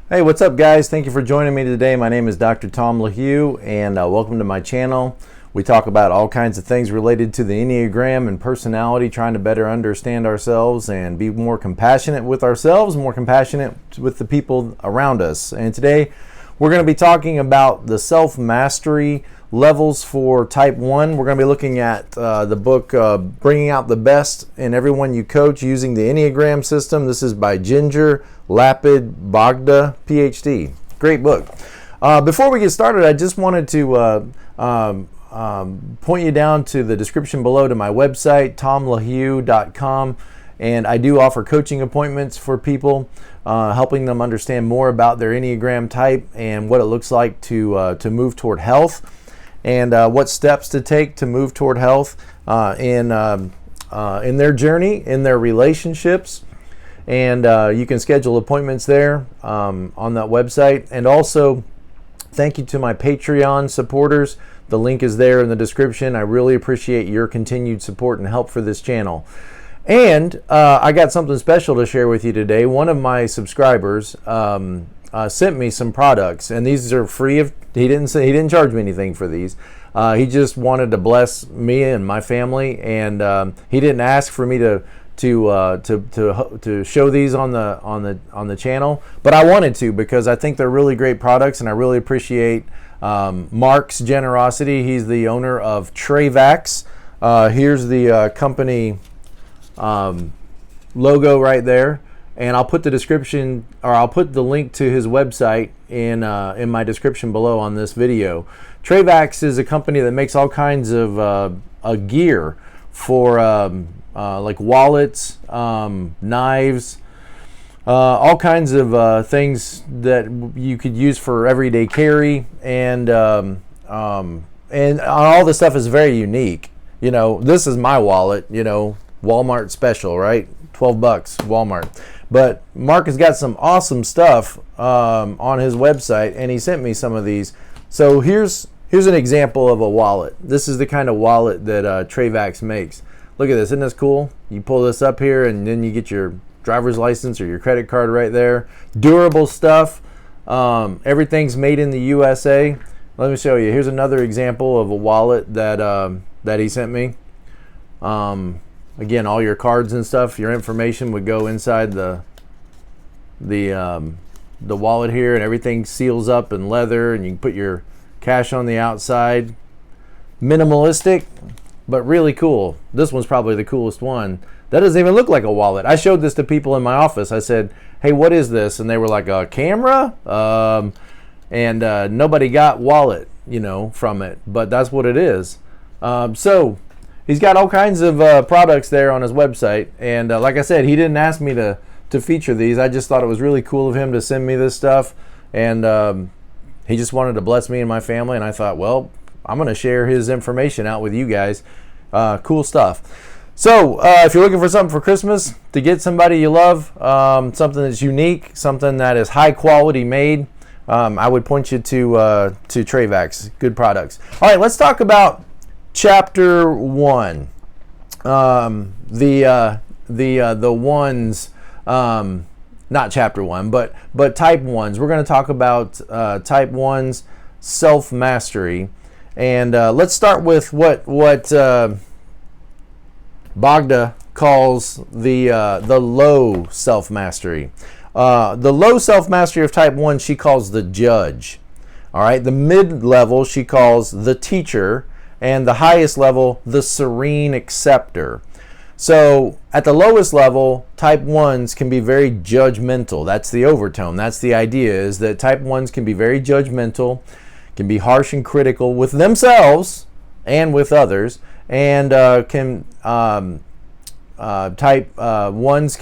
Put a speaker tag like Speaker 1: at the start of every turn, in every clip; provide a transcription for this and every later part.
Speaker 1: Hey, what's up guys? Thank you for joining me today. My name is Dr. Tom LaHue and welcome to my channel. We talk about all kinds of things related to the Enneagram and personality, trying to better understand ourselves and be more compassionate with ourselves, more compassionate with the people around us. And today we're going to be talking about the self-mastery levels for type 1. We're going to be looking at the book Bringing Out the Best in Everyone You Coach Using the Enneagram System. This is by Ginger Lapid Bogda, PhD. Great book. Before we get started, I just wanted to point you down to the description below to my website, tomlahue.com. And I do offer coaching appointments for people, helping them understand more about their Enneagram type and what it looks like to move toward health, and what steps to take to move toward health in their journey, in their relationships. And you can schedule appointments there on that website. And also, thank you to my Patreon supporters. The link is there in the description. I really appreciate your continued support and help for this channel. And I got something special to share with you today. One of my subscribers sent me some products, and these are free. He didn't charge me anything for these. He just wanted to bless me and my family, and he didn't ask for me to show these on the channel, but I wanted to because I think they're really great products, and I really appreciate Mark's generosity. He's the owner of Travax. Here's the company logo right there, and I'll put the description, or I'll put the link to his website in my description below on this video. Travax is a company that makes all kinds of gear for like wallets, knives, all kinds of things that you could use for everyday carry, and all the stuff is very unique. You know, this is my wallet, you know, Walmart special, right? 12 bucks, Walmart. But Mark has got some awesome stuff on his website, and he sent me some of these. So here's an example of a wallet. This is the kind of wallet that Travax makes. Look at this, isn't this cool? You pull this up here, and then you get your driver's license or your credit card right there. Durable stuff. Everything's made in the USA. Let me show you. Here's another example of a wallet that he sent me. Again, all your cards and stuff, your information would go inside the wallet here, and everything seals up in leather, and you can put your cash on the outside. Minimalistic, but really cool. This one's probably the coolest one. That doesn't even look like a wallet. I showed this to people in my office. I said, hey, what is this? And they were like, a camera? And nobody got wallet, you know, from it, but that's what it is. So he's got all kinds of products there on his website. And like I said, he didn't ask me to feature these. I just thought it was really cool of him to send me this stuff. And he just wanted to bless me and my family. And I thought, well, I'm going to share his information out with you guys. Cool stuff. So if you're looking for something for Christmas to get somebody you love, something that's unique, something that is high quality made, I would point you to Travax. Good products. All right, let's talk about Chapter 1. The ones, not Chapter 1, but Type 1s. We're going to talk about Type 1's self-mastery. And let's start with what Bogda calls the low self-mastery. The low self-mastery of Type 1 she calls the judge. All right, the mid-level she calls the teacher, and the highest level the serene acceptor. So at the lowest level, Type 1s can be very judgmental. That's the overtone. That's the idea, is that Type 1s can be very judgmental, can be harsh and critical with themselves and with others, and Type 1s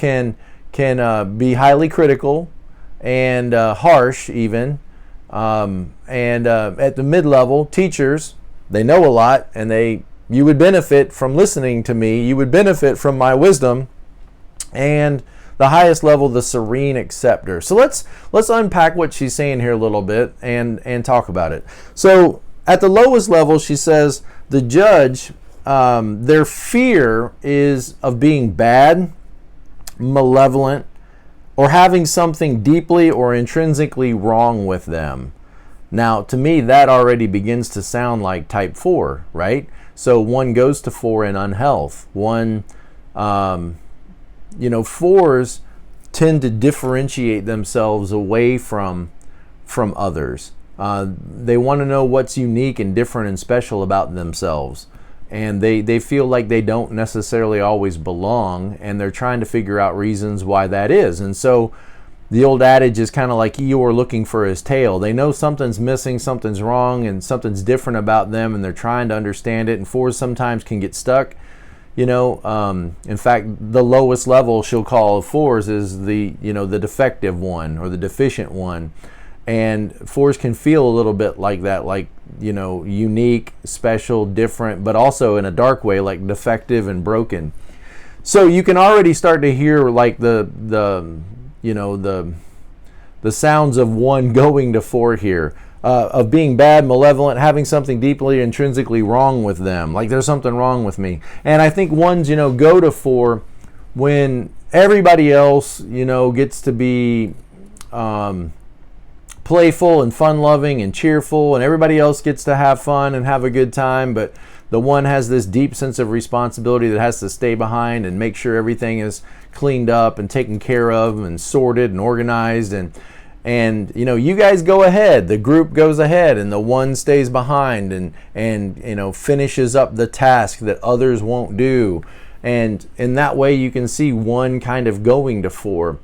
Speaker 1: can be highly critical and harsh even. And at the mid-level, teachers, they know a lot, and you would benefit from listening to me. You would benefit from my wisdom. And the highest level, the serene acceptor. So let's unpack what she's saying here a little bit and talk about it. So at the lowest level, she says the judge, their fear is of being bad, malevolent, or having something deeply or intrinsically wrong with them. Now, to me, that already begins to sound like type 4, right? So 1 goes to 4 in unhealth. 4s tend to differentiate themselves away from others. They want to know what's unique and different and special about themselves. And they feel like they don't necessarily always belong, and they're trying to figure out reasons why that is. And so the old adage is kind of like Eeyore looking for his tail. They know something's missing, something's wrong, and something's different about them, and they're trying to understand it. And 4s sometimes can get stuck. In fact, the lowest level she'll call of 4s is the defective one or the deficient one. And 4s can feel a little bit like that, like, unique, special, different, but also in a dark way, like defective and broken. So you can already start to hear like the sounds of 1 going to 4 here, of being bad, malevolent, having something deeply intrinsically wrong with them, like there's something wrong with me. And I think 1s, go to 4 when everybody else, gets to be playful and fun-loving and cheerful, and everybody else gets to have fun and have a good time, but the 1 has this deep sense of responsibility that has to stay behind and make sure everything is cleaned up and taken care of and sorted and organized, and you guys go ahead, the group goes ahead, and the 1 stays behind and finishes up the task that others won't do. And in that way you can see 1 kind of going to 4,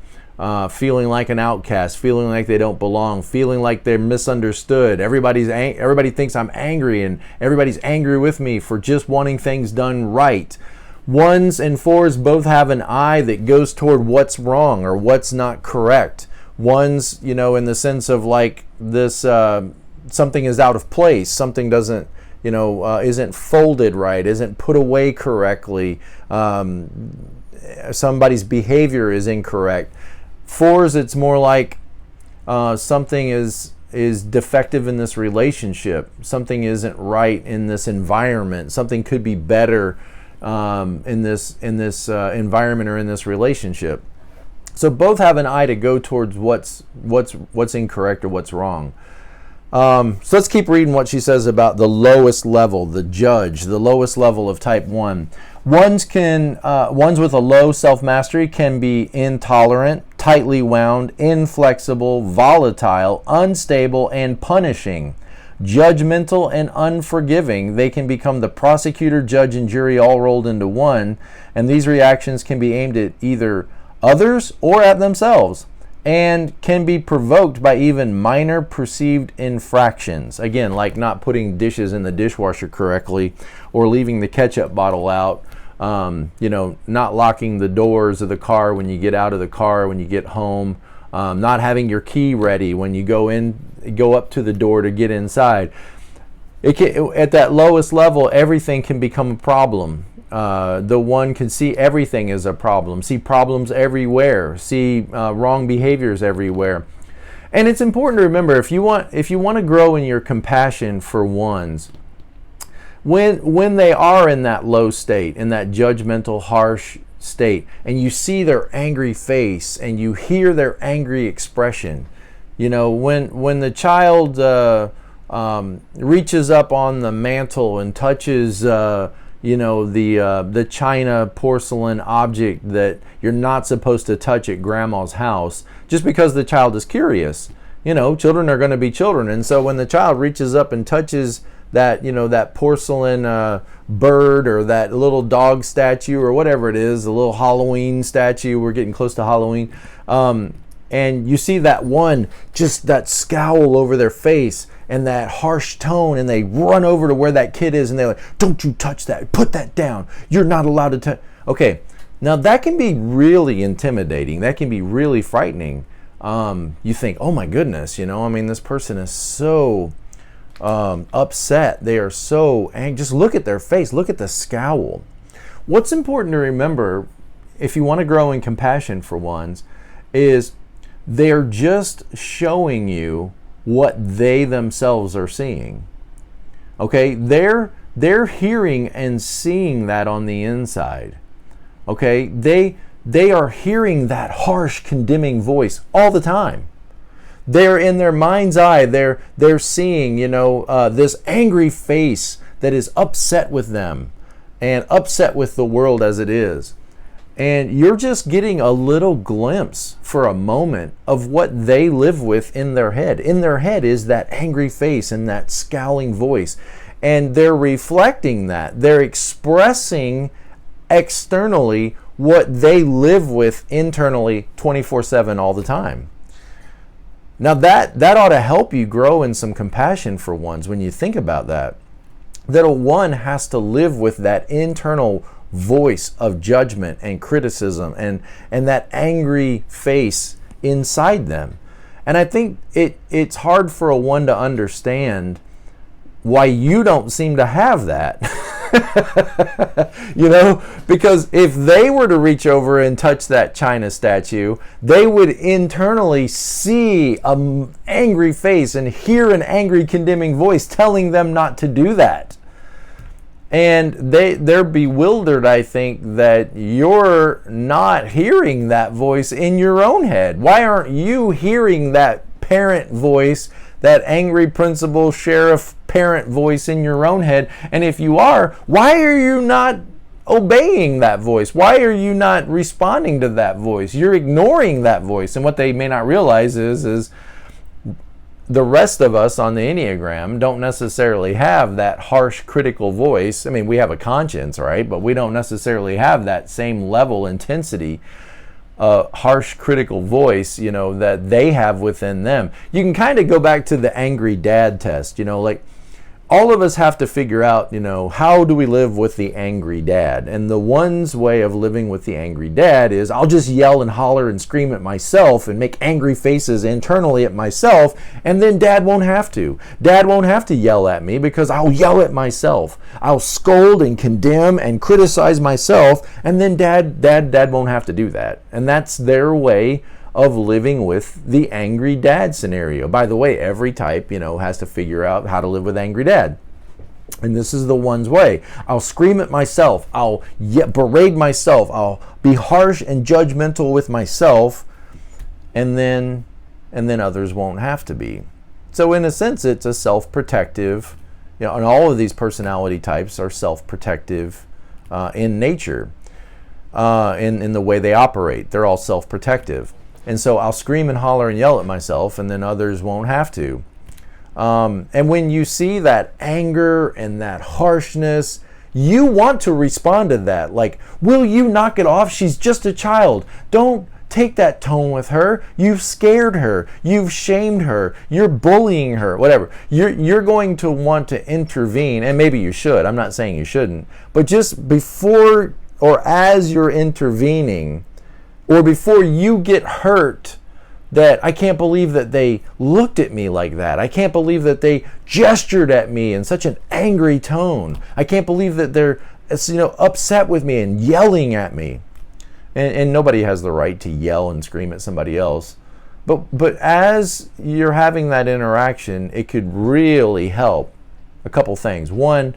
Speaker 1: feeling like an outcast, feeling like they don't belong, feeling like they're misunderstood. Everybody thinks I'm angry, and everybody's angry with me for just wanting things done right. 1s and 4s both have an eye that goes toward what's wrong or what's not correct. 1s, in the sense of like this, something is out of place, something doesn't, isn't folded right, isn't put away correctly, somebody's behavior is incorrect. 4s, it's more like something is defective in this relationship, something isn't right in this environment, something could be better in this environment or in this relationship. So both have an eye to go towards what's incorrect or what's wrong. So let's keep reading what she says about the lowest level, the judge, the lowest level of type 1. 1s with a low self-mastery can be intolerant, tightly wound, inflexible, volatile, unstable, and punishing. Judgmental and unforgiving, they can become the prosecutor, judge, and jury all rolled into 1, and these reactions can be aimed at either others or at themselves, and can be provoked by even minor perceived infractions. Again, like not putting dishes in the dishwasher correctly, or leaving the ketchup bottle out, not locking the doors of the car when you get out of the car, when you get home, not having your key ready when you go up to the door to get inside. At that lowest level, everything can become a problem. The 1 can see everything as a problem, see problems everywhere, see wrong behaviors everywhere. And it's important to remember, if you want to grow in your compassion for 1s, when they are in that low state, in that judgmental, harsh state, and you see their angry face and you hear their angry expression, when the child reaches up on the mantle and touches the china porcelain object that you're not supposed to touch at grandma's house, just because the child is curious. Children are going to be children, and so when the child reaches up and touches that porcelain bird or that little dog statue or whatever it is, the little Halloween statue, we're getting close to Halloween, and you see that 1, just that scowl over their face and that harsh tone, and they run over to where that kid is and they're like, "Don't you touch that, put that down, you're not allowed to touch." Okay, now that can be really intimidating, that can be really frightening. You think, oh my goodness, this person is so upset, they are so angry, just look at their face, look at the scowl. What's important to remember, if you want to grow in compassion for 1s, is they're just showing you what they themselves are seeing. Okay, they're hearing and seeing that on the inside. Okay, they are hearing that harsh, condemning voice all the time. They're in their mind's eye, they're seeing, this angry face that is upset with them and upset with the world as it is. And you're just getting a little glimpse for a moment of what they live with in their head. In their head is that angry face and that scowling voice. And they're reflecting that. They're expressing externally what they live with internally 24/7 all the time. Now that ought to help you grow in some compassion for ones when you think about that. That a one has to live with that internal voice of judgment and criticism and that angry face inside them. And I think it's hard for a one to understand why you don't seem to have that. Because if they were to reach over and touch that China statue, they would internally see an angry face and hear an angry condemning voice telling them not to do that. And they're bewildered, I think, that you're not hearing that voice in your own head. Why aren't you hearing that parent voice, that angry principal, sheriff, parent voice in your own head? And if you are, why are you not obeying that voice? Why are you not responding to that voice? You're ignoring that voice. And what they may not realize is the rest of us on the Enneagram don't necessarily have that harsh, critical voice. I mean, we have a conscience, right? But we don't necessarily have that same level, intensity, harsh, critical voice, that they have within them. You can kind of go back to the angry dad test, like all of us have to figure out, how do we live with the angry dad? And the one's way of living with the angry dad is I'll just yell and holler and scream at myself and make angry faces internally at myself, and then dad won't have to. Dad won't have to yell at me because I'll yell at myself. I'll scold and condemn and criticize myself, and then dad won't have to do that. And that's their way of living with the angry dad scenario. By the way, every type, has to figure out how to live with angry dad. And this is the one's way. I'll scream at myself. I'll berate myself. I'll be harsh and judgmental with myself, and then others won't have to be. So in a sense, it's a self-protective, and all of these personality types are self-protective in nature, in the way they operate. They're all self-protective. And so I'll scream and holler and yell at myself, and then others won't have to. And when you see that anger and that harshness, you want to respond to that. Like, will you knock it off? She's just a child. Don't take that tone with her. You've scared her. You've shamed her. You're bullying her. Whatever. You're going to want to intervene, and maybe you should. I'm not saying you shouldn't. But just before or as you're intervening, or before you get hurt, that I can't believe that they looked at me like that. I can't believe that they gestured at me in such an angry tone. I can't believe that they're upset with me and yelling at me. And nobody has the right to yell and scream at somebody else. But as you're having that interaction, it could really help a couple things. One,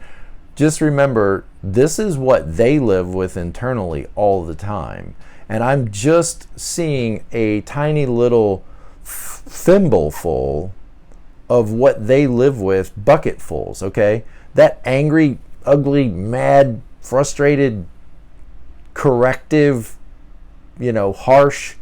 Speaker 1: just remember, this is what they live with internally all the time. And I'm just seeing a tiny little thimbleful of what they live with, bucketfuls, okay? That angry, ugly, mad, frustrated, corrective, harsh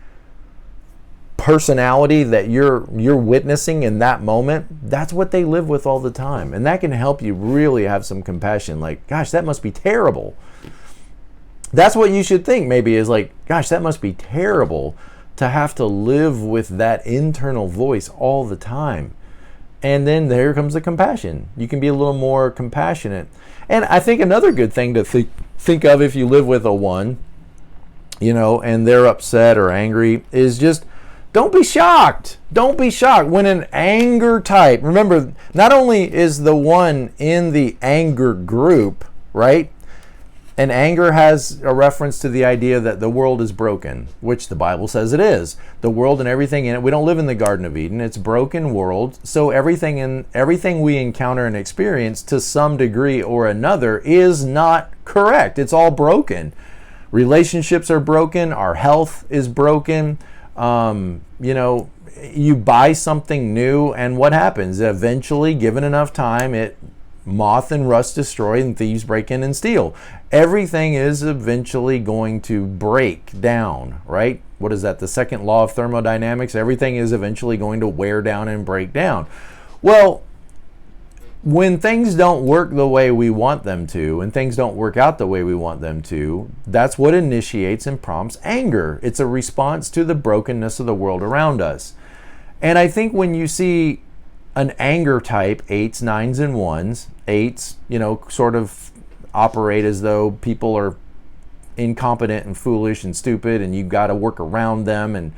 Speaker 1: personality that you're witnessing in that moment, that's what they live with all the time. And that can help you really have some compassion. Like, gosh, that must be terrible. That's what you should think, maybe, is like, gosh, that must be terrible to have to live with that internal voice all the time. And then there comes the compassion. You can be a little more compassionate. And I think another good thing to think of if you live with a one, and they're upset or angry, is just don't be shocked. Don't be shocked when an anger type, remember, not only is the one in the anger group, right? And anger has a reference to the idea that the world is broken, which the Bible says it is. The world and everything in it. We don't live in the Garden of Eden. It's a broken world. So everything we encounter and experience to some degree or another is not correct. It's all broken. relationships are broken, our health is broken. You buy something new, and what happens? Eventually, given enough time, moth and rust destroy, and thieves break in and steal. Everything is eventually going to break down, right? What is that? The second law of thermodynamics? Everything is eventually going to wear down and break down. Well, when things don't work the way we want them to, and things don't work out the way we want them to, that's what initiates and prompts anger. It's a response to the brokenness of the world around us. And I think when you see an anger type, 8s, 9s, and 1s, 8s, sort of operate as though people are incompetent and foolish and stupid, and you've got to work around them, and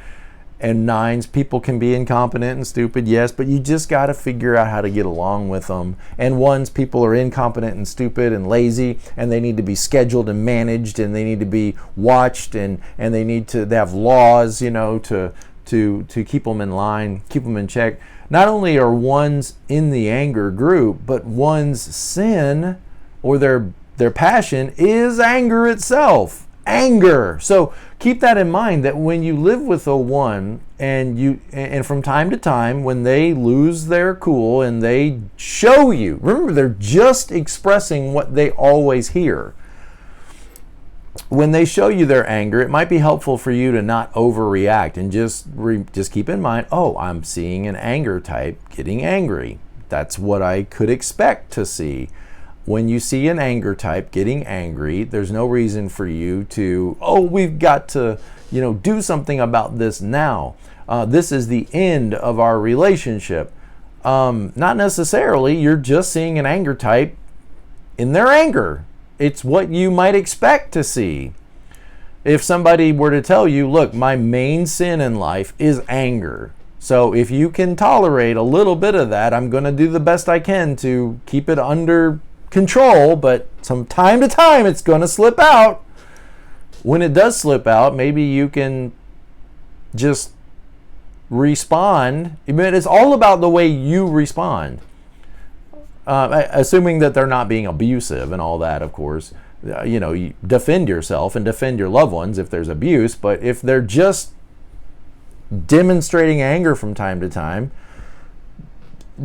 Speaker 1: 9s, people can be incompetent and stupid, yes, but you just got to figure out how to get along with them. And 1s, people are incompetent and stupid and lazy, and they need to be scheduled and managed, and they need to be watched, and they have laws, to keep them in line, keep them in check. Not only are 1s in the anger group, but 1's sin or their passion is anger itself. Anger. So keep that in mind, that when you live with a 1 and from time to time when they lose their cool and they show you, remember, they're just expressing what they always hear. When they show you their anger, it might be helpful for you to not overreact and just keep in mind, oh, I'm seeing an anger type getting angry. That's what I could expect to see. When you see an anger type getting angry, there's no reason for you to, we've got to, do something about this now. This is the end of our relationship. Not necessarily. You're just seeing an anger type in their anger. It's what you might expect to see. If somebody were to tell you, look, my main sin in life is anger. So if you can tolerate a little bit of that, I'm going to do the best I can to keep it under control, but from time to time it's going to slip out. When it does slip out, maybe you can just respond. But it's all about the way you respond. Assuming that they're not being abusive and all that, of course. You defend yourself and defend your loved ones if there's abuse, but if they're just demonstrating anger from time to time,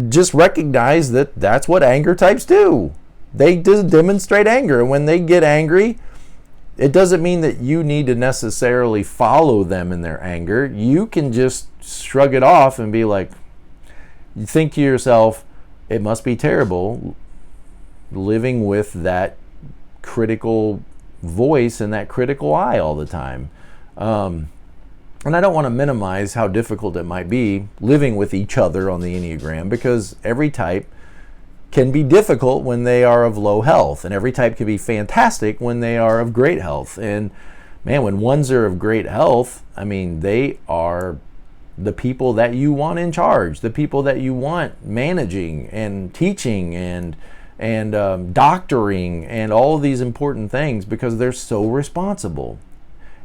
Speaker 1: just recognize that that's what anger types do. They just demonstrate anger, and when they get angry, it doesn't mean that you need to necessarily follow them in their anger. You can just shrug it off and be like, you think to yourself, it must be terrible living with that critical voice and that critical eye all the time. And I don't want to minimize how difficult it might be living with each other on the Enneagram, because every type can be difficult when they are of low health, and every type can be fantastic when they are of great health. And man, when 1s are of great health, they are the people that you want in charge, the people that you want managing and teaching and doctoring and all of these important things, because they're so responsible.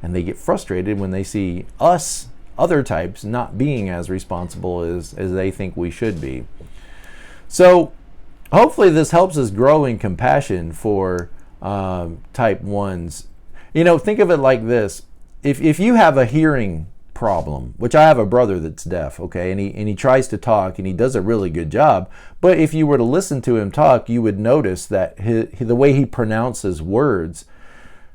Speaker 1: And they get frustrated when they see us, other types, not being as responsible as they think we should be. So hopefully this helps us grow in compassion for type 1s. Think of it like this. If you have a hearing problem, which I have a brother that's deaf, okay, and he tries to talk, and he does a really good job, but if you were to listen to him talk, you would notice that the way he pronounces words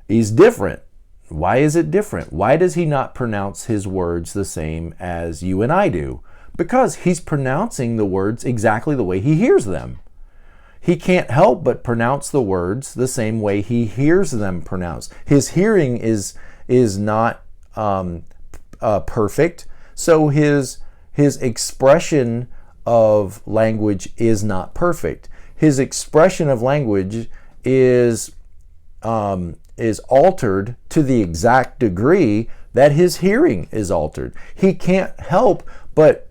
Speaker 1: is different. Why is it different? Why does he not pronounce his words the same as you and I do? Because he's pronouncing the words exactly the way he hears them. He can't help but pronounce the words the same way he hears them pronounced. His hearing is not perfect, so his expression of language is not perfect. His expression of language is altered to the exact degree that his hearing is altered. He can't help but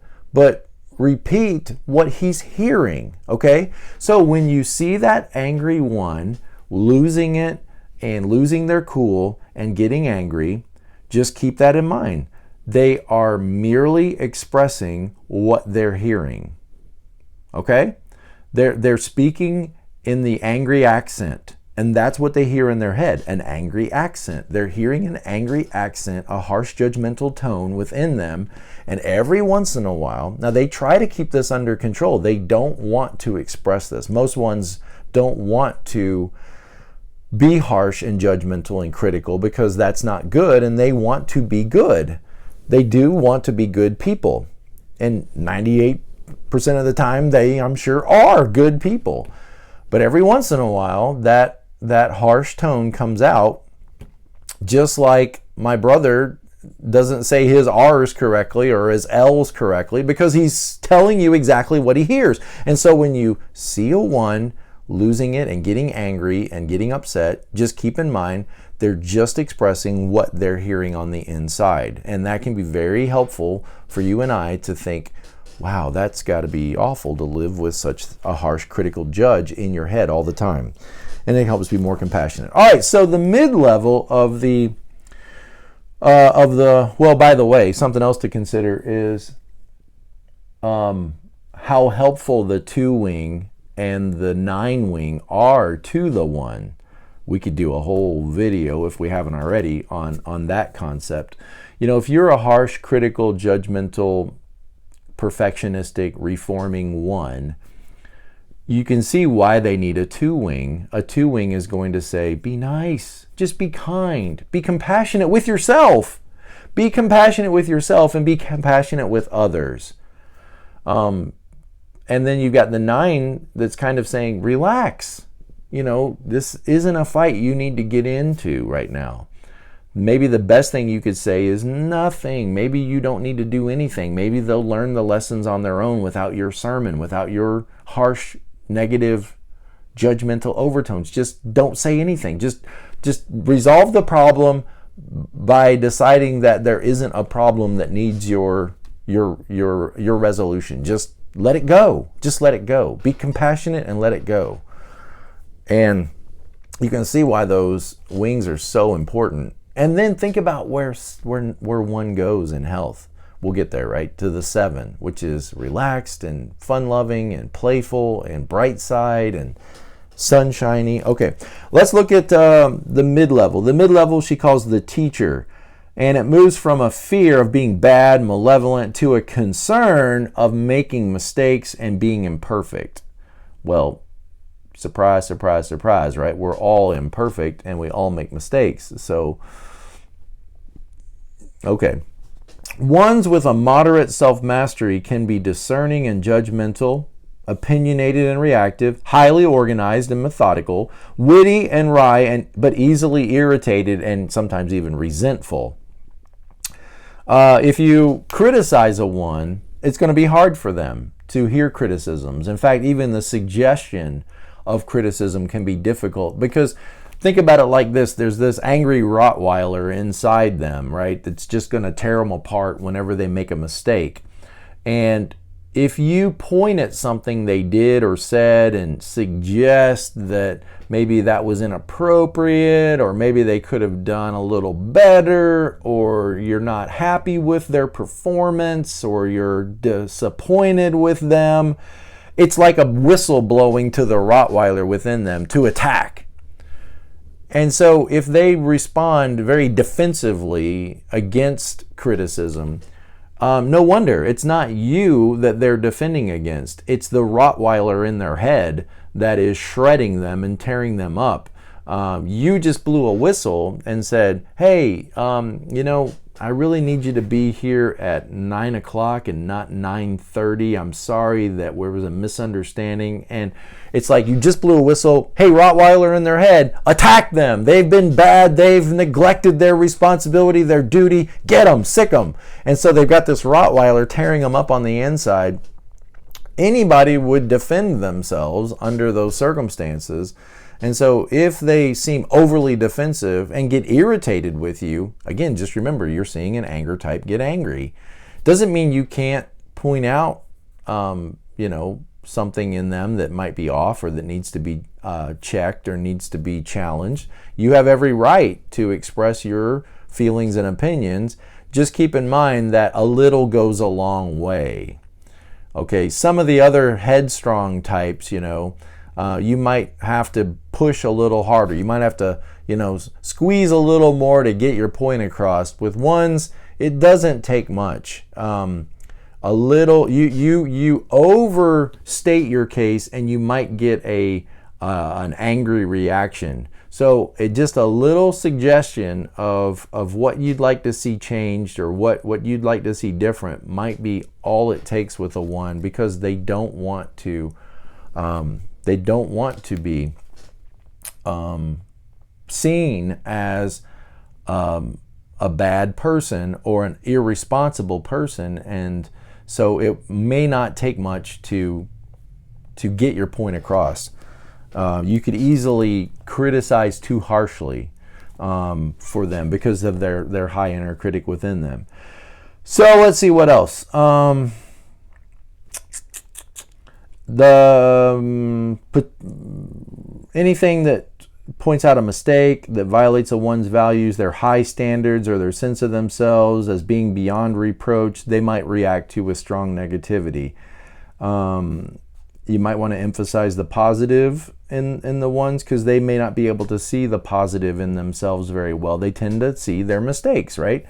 Speaker 1: repeat what he's hearing, okay? So when you see that angry 1 losing it and losing their cool and getting angry, just keep that in mind. They are merely expressing what they're hearing, okay? They're speaking in the angry accent. And that's what they hear in their head, an angry accent. They're hearing an angry accent, a harsh judgmental tone within them. And every once in a while, now they try to keep this under control. They don't want to express this. Most ones don't want to be harsh and judgmental and critical because that's not good, and they want to be good. They do want to be good people. And 98% of the time, they, I'm sure, are good people. But every once in a while, that harsh tone comes out, just like my brother doesn't say his R's correctly or his L's correctly because he's telling you exactly what he hears. And so when you see a 1 losing it and getting angry and getting upset, just keep in mind they're just expressing what they're hearing on the inside. And that can be very helpful for you and I to think, wow, that's got to be awful to live with such a harsh critical judge in your head all the time. And it helps be more compassionate. All right, so the mid-level of the well, by the way, something else to consider is how helpful the 2-wing and the 9-wing are to the 1. We could do a whole video, if we haven't already, on that concept. You know, if you're a harsh, critical, judgmental, perfectionistic, reforming 1, you can see why they need a 2-wing. A 2-wing is going to say, be nice, just be kind, be compassionate with yourself. Be compassionate with yourself and be compassionate with others. And then you've got the 9 that's kind of saying, relax. You know, this isn't a fight you need to get into right now. Maybe the best thing you could say is nothing. Maybe you don't need to do anything. Maybe they'll learn the lessons on their own without your sermon, without your harsh, negative, judgmental overtones. Just don't say anything. Just resolve the problem by deciding that there isn't a problem that needs your resolution. Just let it go. Just let it go. Be compassionate and let it go. And you can see why those wings are so important. And then think about where 1 goes in health. We'll get there, right? To the 7, which is relaxed and fun-loving and playful and bright side and sunshiny. Okay, let's look at the mid-level. The mid-level she calls the teacher. And it moves from a fear of being bad, malevolent, to a concern of making mistakes and being imperfect. Well, surprise, surprise, surprise, right? We're all imperfect and we all make mistakes. So, okay. Ones with a moderate self-mastery can be discerning and judgmental, opinionated and reactive, highly organized and methodical, witty and wry, but easily irritated and sometimes even resentful. If you criticize a 1, it's going to be hard for them to hear criticisms. In fact, even the suggestion of criticism can be difficult because think about it like this. There's this angry Rottweiler inside them, right? That's just going to tear them apart whenever they make a mistake. And if you point at something they did or said and suggest that maybe that was inappropriate or maybe they could have done a little better or you're not happy with their performance or you're disappointed with them, it's like a whistle blowing to the Rottweiler within them to attack. And so if they respond very defensively against criticism, no wonder it's not you that they're defending against. It's the Rottweiler in their head that is shredding them and tearing them up. You just blew a whistle and said, hey, I really need you to be here at 9 o'clock and not 9:30. I'm sorry that there was a misunderstanding. And it's like you just blew a whistle. Hey, Rottweiler in their head, attack them. They've been bad. They've neglected their responsibility, their duty. Get them, sick them. And so they've got this Rottweiler tearing them up on the inside. Anybody would defend themselves under those circumstances. And so if they seem overly defensive and get irritated with you, again, just remember you're seeing an anger type get angry. Doesn't mean you can't point out, something in them that might be off or that needs to be checked or needs to be challenged. You have every right to express your feelings and opinions. Just keep in mind that a little goes a long way. Okay, some of the other headstrong types, you might have to push a little harder. You might have to, squeeze a little more to get your point across. With ones, it doesn't take much. A little, you overstate your case, and you might get an angry reaction. So just a little suggestion of what you'd like to see changed, or what you'd like to see different, might be all it takes with a one, because they don't want to be seen as a bad person or an irresponsible person, and so it may not take much to get your point across. You could easily criticize too harshly for them because of their high inner critic within them. So let's see what else. Anything that points out a mistake, that violates a one's values, their high standards, or their sense of themselves as being beyond reproach, they might react to with strong negativity. You might want to emphasize the positive in the ones, because they may not be able to see the positive in themselves very well. They tend to see their mistakes, right?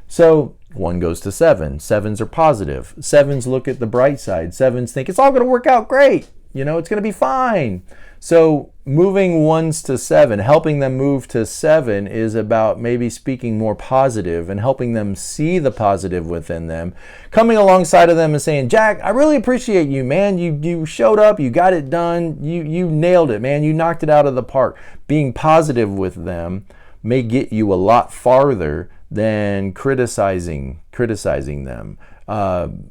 Speaker 1: So 1 goes to 7. Sevens are positive. Sevens look at the bright side. Sevens think it's all going to work out great. It's going to be fine. So moving 1s to 7, helping them move to 7, is about maybe speaking more positive and helping them see the positive within them, coming alongside of them and saying, Jack, I really appreciate you, man. You showed up, you got it done, you nailed it, man. You knocked it out of the park. Being positive with them may get you a lot farther than criticizing them.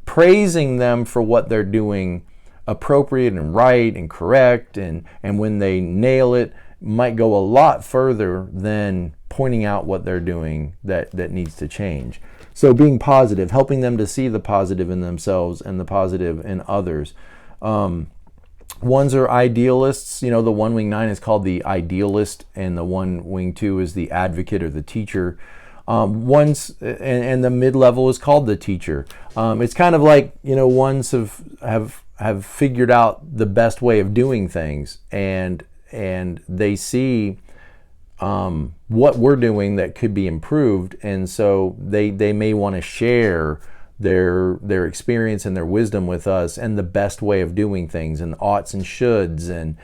Speaker 1: Praising them for what they're doing appropriate and right and correct, and when they nail it, might go a lot further than pointing out what they're doing that needs to change. So being positive, helping them to see the positive in themselves and the positive in others. Ones are idealists. The 1 wing 9 is called the idealist, and the 1 wing 2 is the advocate or the teacher. Ones and the mid-level is called the teacher. It's kind of like, ones have figured out the best way of doing things, and they see what we're doing that could be improved, and so they may want to share their experience and their wisdom with us, and the best way of doing things, and oughts and shoulds, and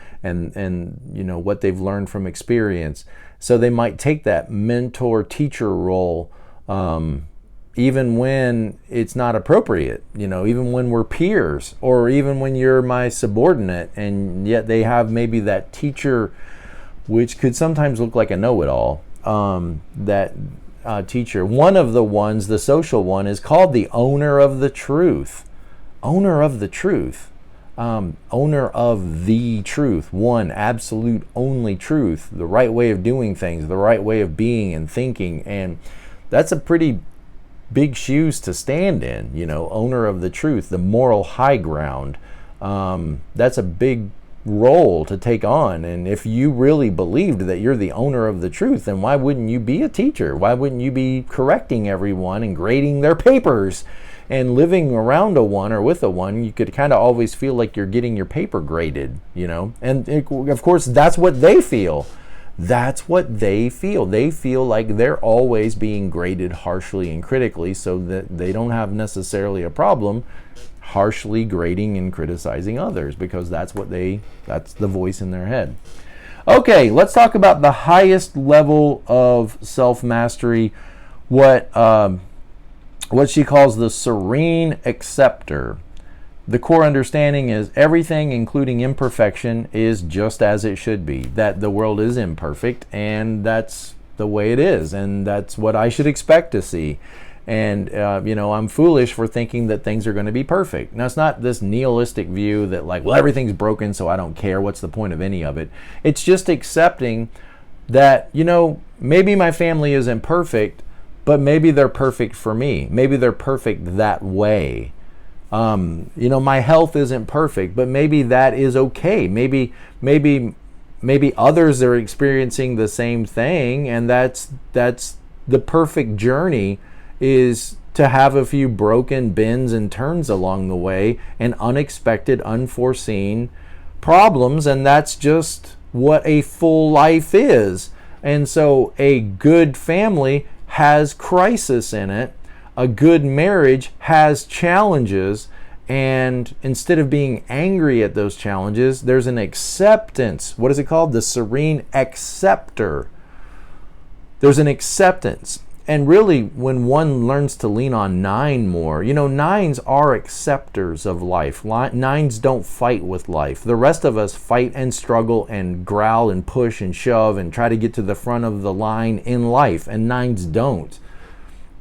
Speaker 1: what they've learned from experience. So they might take that mentor teacher role, even when it's not appropriate, even when we're peers, or even when you're my subordinate, and yet they have maybe that teacher, which could sometimes look like a know-it-all, teacher. One of the ones, the social one, is called the owner of the truth. Owner of the truth. Owner of the truth. One absolute only truth. The right way of doing things, the right way of being and thinking. And that's a pretty big shoes to stand in, owner of the truth, the moral high ground. That's a big role to take on. And if you really believed that you're the owner of the truth, then why wouldn't you be a teacher? Why wouldn't you be correcting everyone and grading their papers? And living around a 1 or with a 1, you could kind of always feel like you're getting your paper graded, And of course, that's what they feel. That's what they feel. They feel like they're always being graded harshly and critically, so that they don't have necessarily a problem harshly grading and criticizing others, because that's the voice in their head. Okay, let's talk about the highest level of self-mastery, what she calls the serene acceptor. The core understanding is everything, including imperfection, is just as it should be. That the world is imperfect, and that's the way it is, and that's what I should expect to see. And, I'm foolish for thinking that things are going to be perfect. Now, it's not this nihilistic view that everything's broken, so I don't care. What's the point of any of it? It's just accepting that, maybe my family isn't perfect, but maybe they're perfect for me. Maybe they're perfect that way. My health isn't perfect, but maybe that is okay. Maybe others are experiencing the same thing, and that's the perfect journey, is to have a few broken bends and turns along the way, and unexpected, unforeseen problems, and that's just what a full life is. And so a good family has crisis in it. A good marriage has challenges. And instead of being angry at those challenges, there's an acceptance. What is it called? The serene acceptor. There's an acceptance. And really, when one learns to lean on 9 more, you know, 9s are acceptors of life. 9s don't fight with life. The rest of us fight and struggle and growl and push and shove and try to get to the front of the line in life, and 9s don't.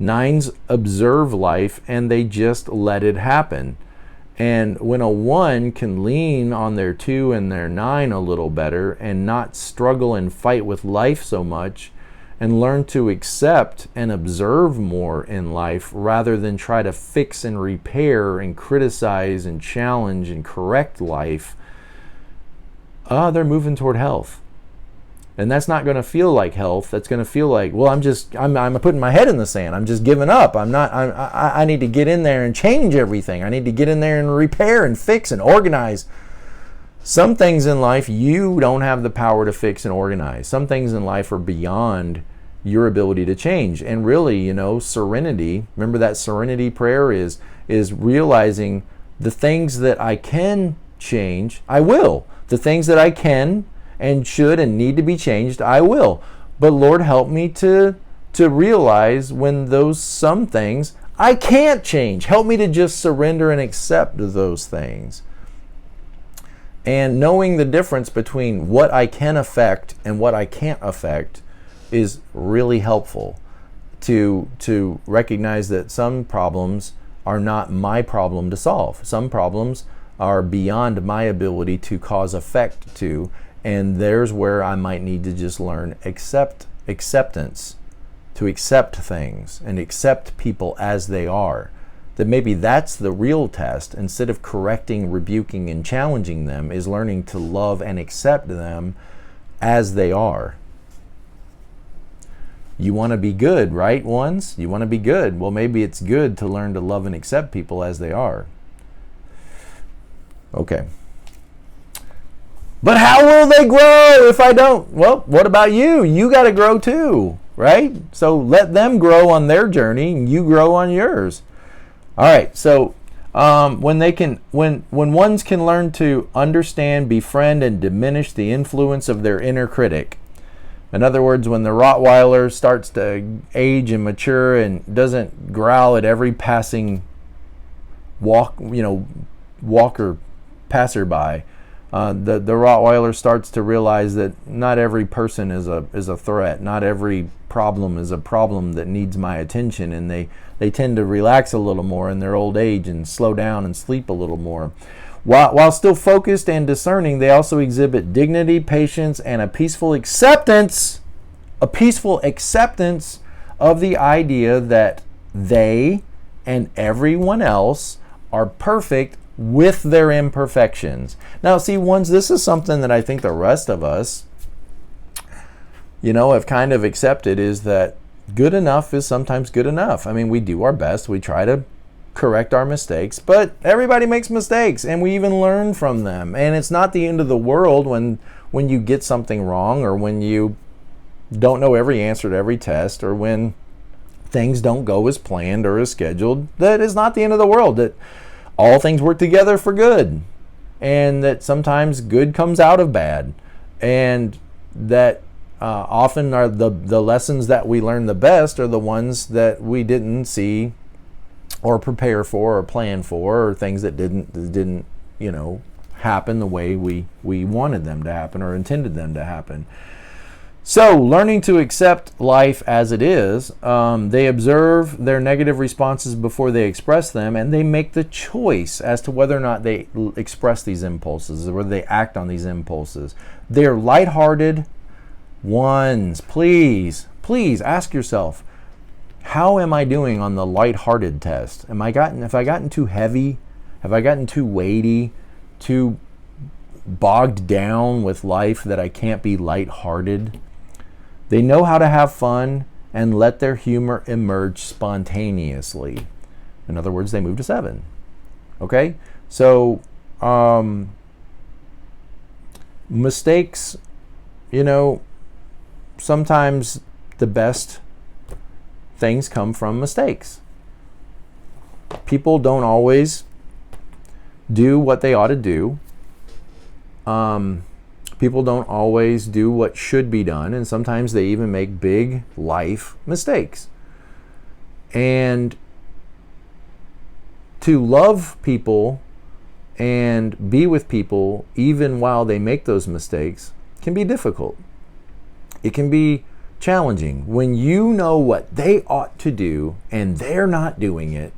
Speaker 1: 9s observe life and they just let it happen. And when a 1 can lean on their 2 and their 9 a little better and not struggle and fight with life so much, and learn to accept and observe more in life rather than try to fix and repair and criticize and challenge and correct life, they're moving toward health. And that's not going to feel like health. That's going to feel like, well, I'm putting my head in the sand. I'm just giving up. I need to get in there and change everything. I need to get in there and repair and fix and organize. Some things in life you don't have the power to fix and organize. Some things in life are beyond your ability to change. And really, you know, serenity, remember that serenity prayer is realizing the things that I can change, I will. The things that I can and should and need to be changed, I will. But Lord, help me to realize when those some things I can't change. Help me to just surrender and accept those things. And knowing the difference between what I can affect and what I can't affect is really helpful to recognize that some problems are not my problem to solve. Some problems are beyond my ability to cause effect to, and there's where I might need to just learn acceptance, to accept things and accept people as they are. That maybe that's the real test. Instead of correcting, rebuking, and challenging them, is learning to love and accept them as they are. You want to be good, right, ones? You want to be good. Well, maybe it's good to learn to love and accept people as they are. Okay. But how will they grow if I don't? Well, what about you? You got to grow too, right? So let them grow on their journey and you grow on yours. All right, so when ones can learn to understand, befriend, and diminish the influence of their inner critic. In other words, when the Rottweiler starts to age and mature and doesn't growl at every passing walker, passerby, the Rottweiler starts to realize that not every person is a threat. Not every problem is a problem that needs my attention, and they tend to relax a little more in their old age and slow down and sleep a little more. While still focused and discerning, they also exhibit dignity, patience, and a peaceful acceptance of the idea that they and everyone else are perfect with their imperfections. Now, see, ones, this is something that I think the rest of us, have kind of accepted, is that good enough is sometimes good enough. I mean, we do our best. We try to correct our mistakes, but everybody makes mistakes, and we even learn from them. And it's not the end of the world when you get something wrong, or when you don't know every answer to every test, or when things don't go as planned or as scheduled. That is not the end of the world. That all things work together for good, and that sometimes good comes out of bad, and that often are the lessons that we learn the best are the ones that we didn't see or prepare for or plan for, or things that didn't happen the way we wanted them to happen or intended them to happen. So, learning to accept life as it is, they observe their negative responses before they express them, and they make the choice as to whether or not they express these impulses, or whether they act on these impulses. They're lighthearted ones. Please ask yourself, how am I doing on the lighthearted test? Have I gotten too heavy? Have I gotten too weighty? Too bogged down with life that I can't be lighthearted? They know how to have fun and let their humor emerge spontaneously. In other words, they move to 7. Okay? So, mistakes you know, sometimes the best things come from mistakes. People don't always do what they ought to do. People don't always do what should be done, and sometimes they even make big life mistakes. And to love people and be with people even while they make those mistakes can be difficult. It can be challenging. When you know what they ought to do and they're not doing it,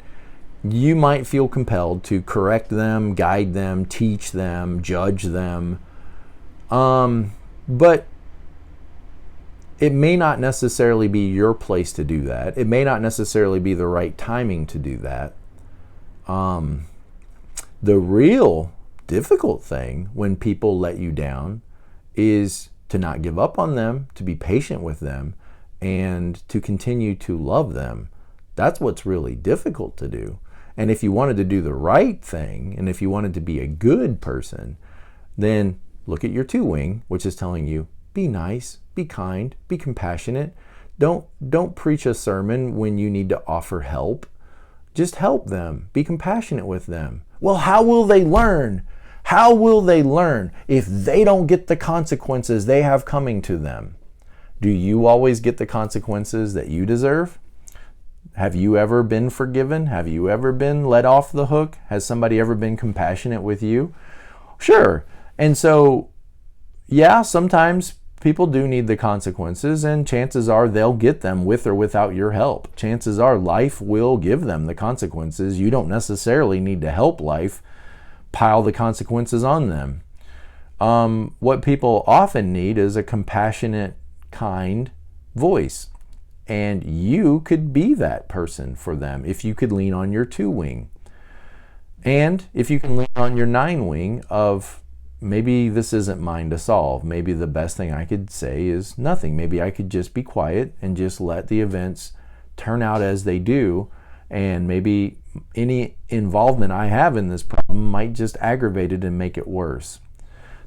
Speaker 1: you might feel compelled to correct them, guide them, teach them, judge them. But it may not necessarily be your place to do that. It may not necessarily be the right timing to do that. The real difficult thing when people let you down is to not give up on them, to be patient with them, and to continue to love them. That's what's really difficult to do. And if you wanted to do the right thing, and if you wanted to be a good person, then look at your 2-wing, which is telling you, be nice, be kind, be compassionate. Don't preach a sermon when you need to offer help. Just help them. Be compassionate with them. Well, how will they learn? How will they learn if they don't get the consequences they have coming to them? Do you always get the consequences that you deserve? Have you ever been forgiven? Have you ever been let off the hook? Has somebody ever been compassionate with you? Sure. And so, yeah, sometimes people do need the consequences, and chances are they'll get them with or without your help. Chances are life will give them the consequences. You don't necessarily need to help life pile the consequences on them. What people often need is a compassionate, kind voice. And you could be that person for them if you could lean on your 2-wing. And if you can lean on your 9-wing of, maybe this isn't mine to solve. Maybe the best thing I could say is nothing. Maybe I could just be quiet and just let the events turn out as they do. And maybe any involvement I have in this problem might just aggravate it and make it worse.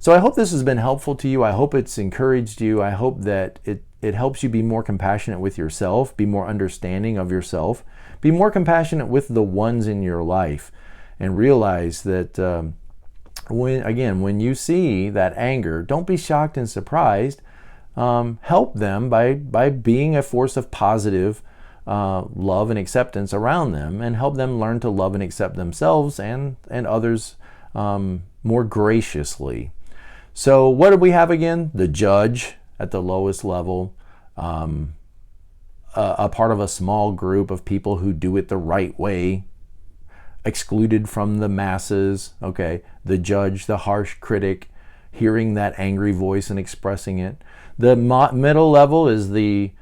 Speaker 1: So I hope this has been helpful to you. I hope it's encouraged you. I hope that it helps you be more compassionate with yourself, be more understanding of yourself, be more compassionate with the ones in your life, and realize that when you see that anger, don't be shocked and surprised. Help them by being a force of positive love and acceptance around them, and help them learn to love and accept themselves and others more graciously. So what do we have again? The judge at the lowest level, a part of a small group of people who do it the right way, excluded from the masses, okay? The judge, the harsh critic, hearing that angry voice and expressing it. The middle level is the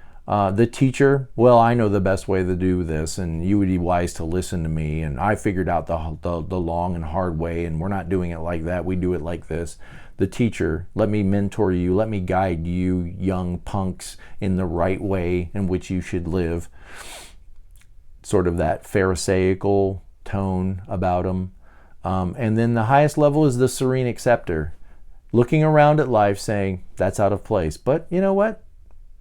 Speaker 1: teacher. Well, I know the best way to do this, and you would be wise to listen to me, and I figured out the long and hard way, and we're not doing it like that, we do it like this. The teacher, let me mentor you, let me guide you young punks in the right way in which you should live. Sort of that Pharisaical tone about them. And then the highest level is the serene acceptor, looking around at life saying, that's out of place, but you know what?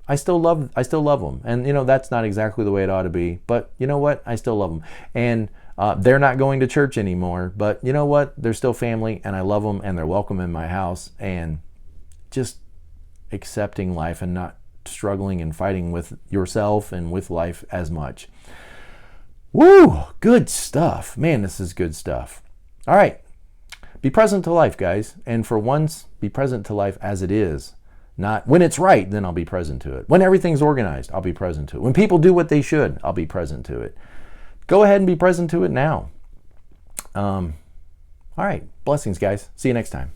Speaker 1: I still love them. And that's not exactly the way it ought to be, but you know what? I still love them. And they're not going to church anymore, but you know what? They're still family, and I love them, and they're welcome in my house. And just accepting life and not struggling and fighting with yourself and with life as much. Woo! Good stuff. Man, this is good stuff. All right. Be present to life, guys. And for once, be present to life as it is. Not when it's right, then I'll be present to it. When everything's organized, I'll be present to it. When people do what they should, I'll be present to it. Go ahead and be present to it now. All right. Blessings, guys. See you next time.